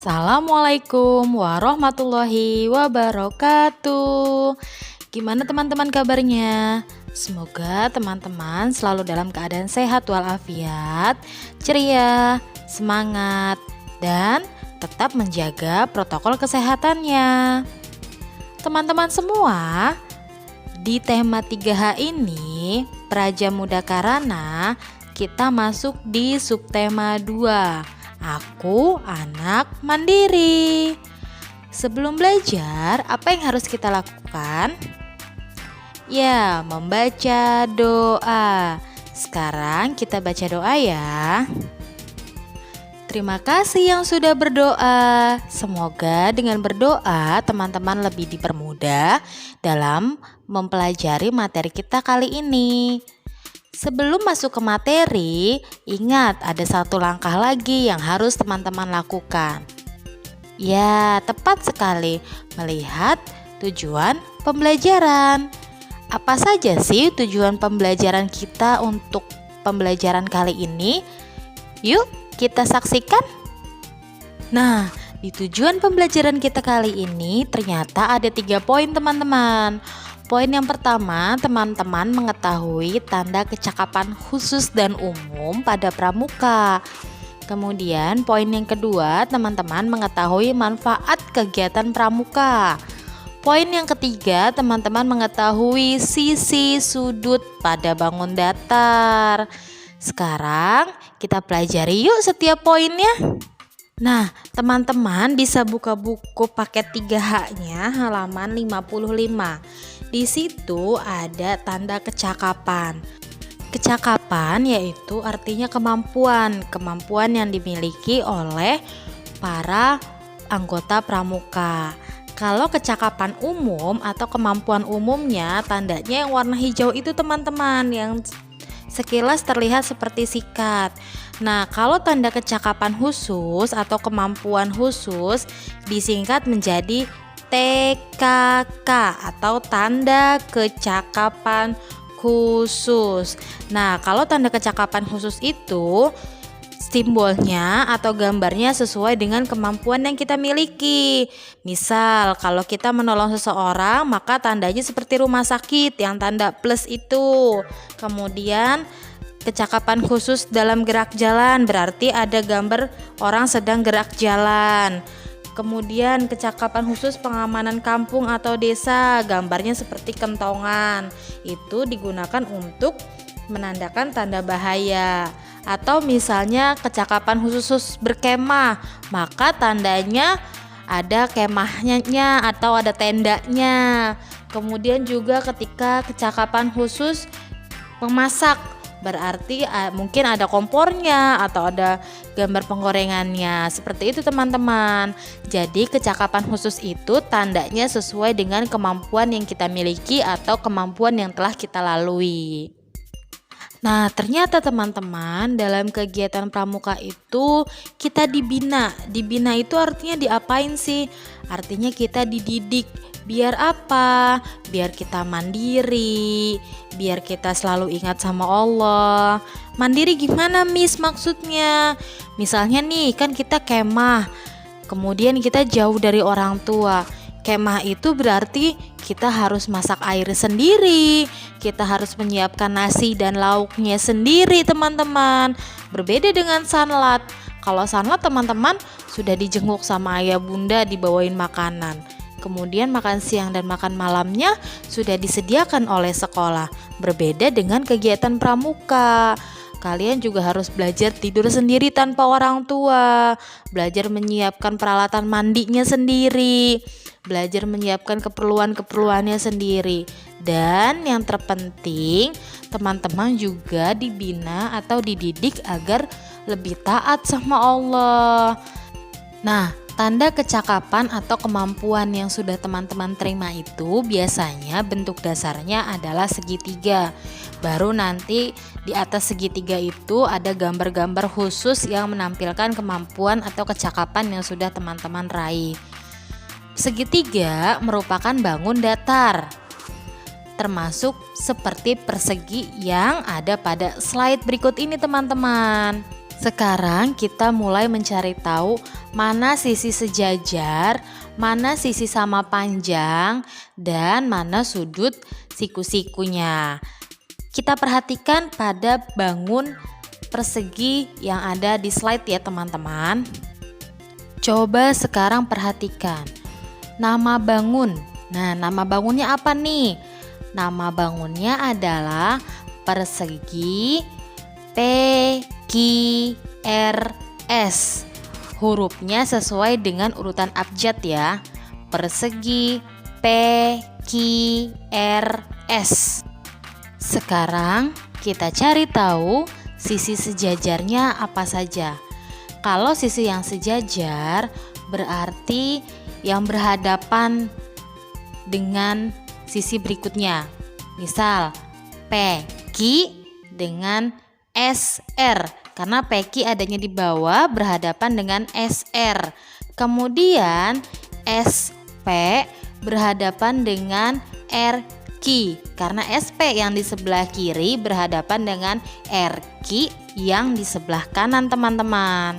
Assalamualaikum warahmatullahi wabarakatuh. Gimana teman-teman kabarnya? Semoga teman-teman selalu dalam keadaan sehat walafiat, ceria, semangat, dan tetap menjaga protokol kesehatannya. Teman-teman semua, di tema 3H ini, Praja Muda Karana, kita masuk di subtema 2. Aku anak mandiri. Sebelum belajar, apa yang harus kita lakukan? Ya, membaca doa. Sekarang kita baca doa ya. Terima kasih yang sudah berdoa. Semoga dengan berdoa teman-teman lebih dipermudah dalam mempelajari materi kita kali ini. Sebelum masuk ke materi, ingat ada satu langkah lagi yang harus teman-teman lakukan. Ya, tepat sekali, melihat tujuan pembelajaran. Apa saja sih tujuan pembelajaran kita untuk pembelajaran kali ini? Yuk, kita saksikan. Nah, di tujuan pembelajaran kita kali ini ternyata ada 3 poin teman-teman. Poin yang pertama, teman-teman mengetahui tanda kecakapan khusus dan umum pada pramuka. Kemudian poin yang kedua, teman-teman mengetahui manfaat kegiatan pramuka. Poin yang ketiga, teman-teman mengetahui sisi sudut pada bangun datar. Sekarang kita pelajari yuk setiap poinnya. Nah, teman-teman bisa buka buku paket 3H-nya halaman 55. Di situ ada tanda kecakapan. Kecakapan yaitu artinya kemampuan yang dimiliki oleh para anggota pramuka. Kalau kecakapan umum atau kemampuan umumnya, tandanya yang warna hijau itu teman-teman, yang sekilas terlihat seperti sikat. Nah, kalau tanda kecakapan khusus atau kemampuan khusus disingkat menjadi TKK atau tanda kecakapan khusus. Nah, kalau tanda kecakapan khusus itu simbolnya atau gambarnya sesuai dengan kemampuan yang kita miliki. Misal, kalau kita menolong seseorang, maka tandanya seperti rumah sakit yang tanda plus itu. Kemudian kecakapan khusus dalam gerak jalan berarti ada gambar orang sedang gerak jalan. Kemudian kecakapan khusus pengamanan kampung atau desa, gambarnya seperti kentongan. Itu digunakan untuk menandakan tanda bahaya. Atau misalnya kecakapan khusus berkemah, maka tandanya ada kemahnya atau ada tendanya. Kemudian juga ketika kecakapan khusus memasak, berarti mungkin ada kompornya atau ada gambar penggorengannya. Seperti itu teman-teman. Jadi kecakapan khusus itu tandanya sesuai dengan kemampuan yang kita miliki atau kemampuan yang telah kita lalui. Nah, ternyata teman-teman, dalam kegiatan pramuka itu kita dibina. Dibina itu artinya diapain sih? Artinya kita dididik. Biar apa? Biar kita mandiri, biar kita selalu ingat sama Allah. Mandiri gimana, Miss, maksudnya? Misalnya nih, kan kita kemah, kemudian kita jauh dari orang tua. Kemah itu berarti kita harus masak air sendiri, kita harus menyiapkan nasi dan lauknya sendiri teman-teman. Berbeda dengan sanlat. Kalau sanlat teman-teman sudah dijenguk sama ayah bunda, dibawain makanan. Kemudian makan siang dan makan malamnya sudah disediakan oleh sekolah. Berbeda dengan kegiatan pramuka. Kalian juga harus belajar tidur sendiri tanpa orang tua, belajar menyiapkan peralatan mandinya sendiri, belajar menyiapkan keperluannya sendiri. Dan yang terpenting, teman-teman juga dibina atau dididik agar lebih taat sama Allah. Nah, tanda kecakapan atau kemampuan yang sudah teman-teman terima itu biasanya bentuk dasarnya adalah segitiga. Baru nanti di atas segitiga itu ada gambar-gambar khusus yang menampilkan kemampuan atau kecakapan yang sudah teman-teman raih. Segitiga merupakan bangun datar, termasuk seperti persegi yang ada pada slide berikut ini teman-teman. Sekarang kita mulai mencari tahu mana sisi sejajar, mana sisi sama panjang, dan mana sudut siku-sikunya. Kita perhatikan pada bangun persegi yang ada di slide ya teman-teman. Coba sekarang perhatikan nama bangun. Nah, nama bangunnya apa nih? Nama bangunnya adalah persegi PQRS. Hurufnya sesuai dengan urutan abjad ya. Persegi PQRS. Sekarang kita cari tahu sisi sejajarnya apa saja. Kalau sisi yang sejajar berarti yang berhadapan dengan sisi berikutnya. Misal PQ dengan SR, karena PQ adanya di bawah berhadapan dengan SR. Kemudian SP berhadapan dengan RQ, karena SP yang di sebelah kiri berhadapan dengan RQ yang di sebelah kanan teman-teman.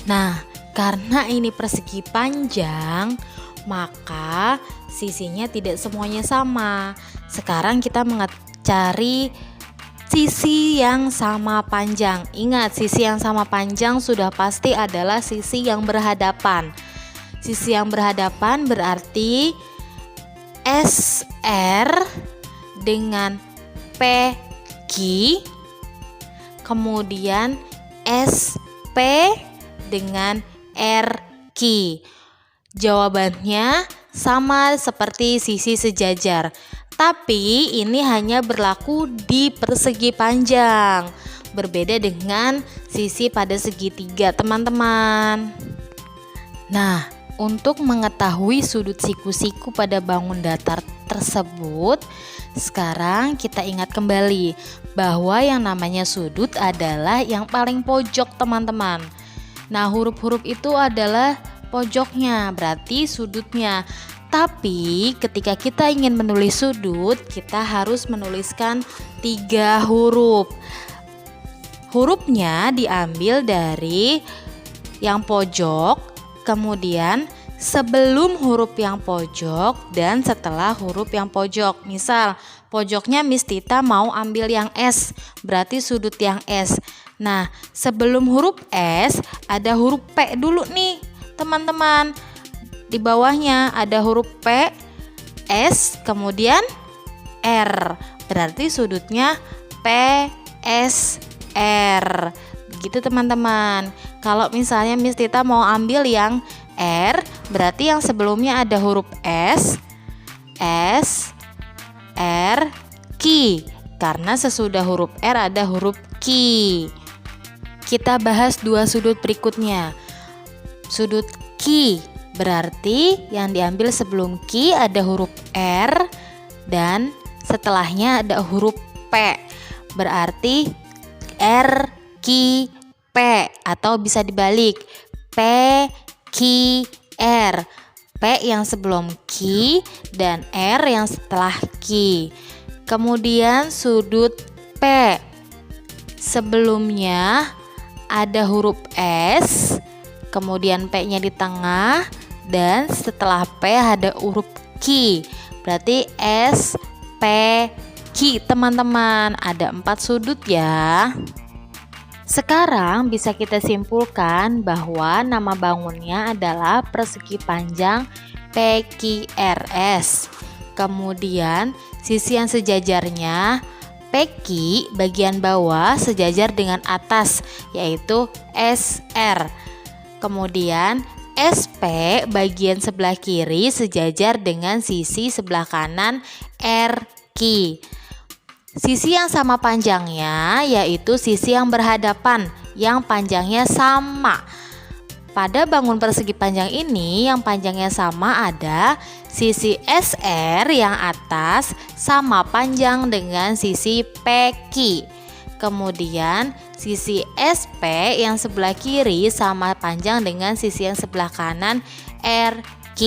Nah, karena ini persegi panjang, maka sisinya tidak semuanya sama. Sekarang kita mencari sisi yang sama panjang. Ingat, sisi yang sama panjang sudah pasti adalah sisi yang berhadapan. Sisi yang berhadapan berarti SR dengan PQ, kemudian SP dengan RQ. Jawabannya sama seperti sisi sejajar, tapi ini hanya berlaku di persegi panjang, berbeda dengan sisi pada segitiga teman-teman. Nah, untuk mengetahui sudut siku-siku pada bangun datar tersebut, sekarang kita ingat kembali bahwa yang namanya sudut adalah yang paling pojok teman-teman. Nah, huruf-huruf itu adalah pojoknya, berarti sudutnya. Tapi ketika kita ingin menulis sudut, kita harus menuliskan 3 huruf. Hurufnya diambil dari yang pojok, kemudian sebelum huruf yang pojok dan setelah huruf yang pojok. Misal pojoknya Miss Tita mau ambil yang S, berarti sudut yang S. Nah, sebelum huruf S ada huruf P dulu nih teman-teman. Di bawahnya ada huruf P, S, kemudian R. Berarti sudutnya PSR. Begitu teman-teman. Kalau misalnya Miss Tita mau ambil yang R, berarti yang sebelumnya ada huruf S, R, Q. Karena sesudah huruf R ada huruf Q. Kita bahas 2 sudut berikutnya. Sudut Q berarti yang diambil sebelum Q ada huruf R dan setelahnya ada huruf P. Berarti R, Q, P, atau bisa dibalik P, Q, R. P yang sebelum Q dan R yang setelah Q. Kemudian sudut P, sebelumnya ada huruf S, kemudian P-nya di tengah, dan setelah P ada huruf Q. Berarti S, P, Q teman-teman. Ada 4 sudut ya. Sekarang bisa kita simpulkan bahwa nama bangunnya adalah persegi panjang PQRS. Kemudian sisi yang sejajarnya PQ bagian bawah sejajar dengan atas, yaitu SR. Kemudian SP bagian sebelah kiri sejajar dengan sisi sebelah kanan RQ. Sisi yang sama panjangnya yaitu sisi yang berhadapan, yang panjangnya sama. Pada bangun persegi panjang ini yang panjangnya sama ada sisi SR yang atas sama panjang dengan sisi PQ. Kemudian sisi SP yang sebelah kiri sama panjang dengan sisi yang sebelah kanan RQ.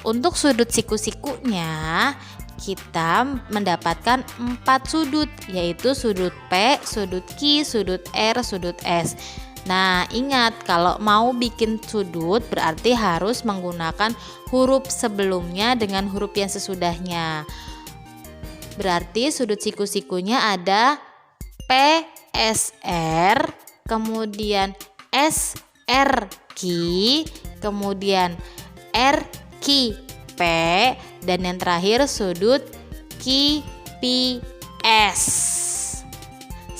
Untuk sudut siku-sikunya kita mendapatkan 4 sudut, yaitu sudut P, sudut Q, sudut R, sudut S. Nah, ingat kalau mau bikin sudut berarti harus menggunakan huruf sebelumnya dengan huruf yang sesudahnya. Berarti sudut siku-sikunya ada PSR, kemudian SRQ, kemudian RQP, dan yang terakhir sudut QPS.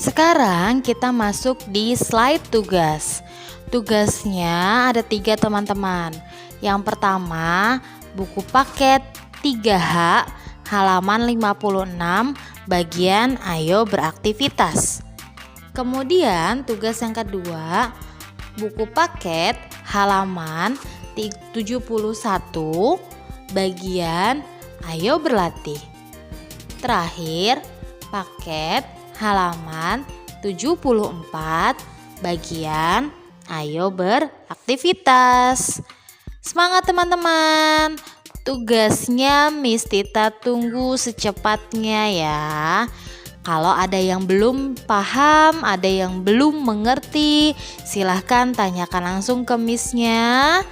Sekarang kita masuk di slide tugas. Tugasnya ada 3 teman-teman. Yang pertama, buku paket 3H halaman 56 bagian ayo beraktivitas. Kemudian tugas yang kedua, buku paket halaman 71 bagian ayo berlatih. Terakhir, paket halaman 74 bagian ayo beraktivitas. Semangat teman-teman. Tugasnya Miss Tita tunggu secepatnya ya. Kalau ada yang belum paham, ada yang belum mengerti, silahkan tanyakan langsung ke Miss-nya.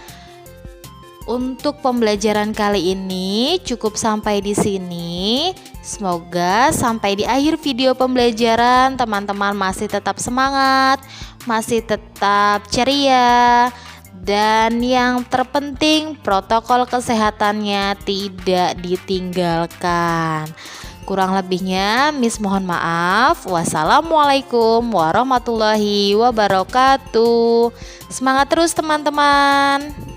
Untuk pembelajaran kali ini cukup sampai di sini. Semoga sampai di akhir video pembelajaran teman-teman masih tetap semangat, masih tetap ceria, dan yang terpenting protokol kesehatannya tidak ditinggalkan. Kurang lebihnya Miss mohon maaf. Wassalamualaikum warahmatullahi wabarakatuh. Semangat terus teman-teman.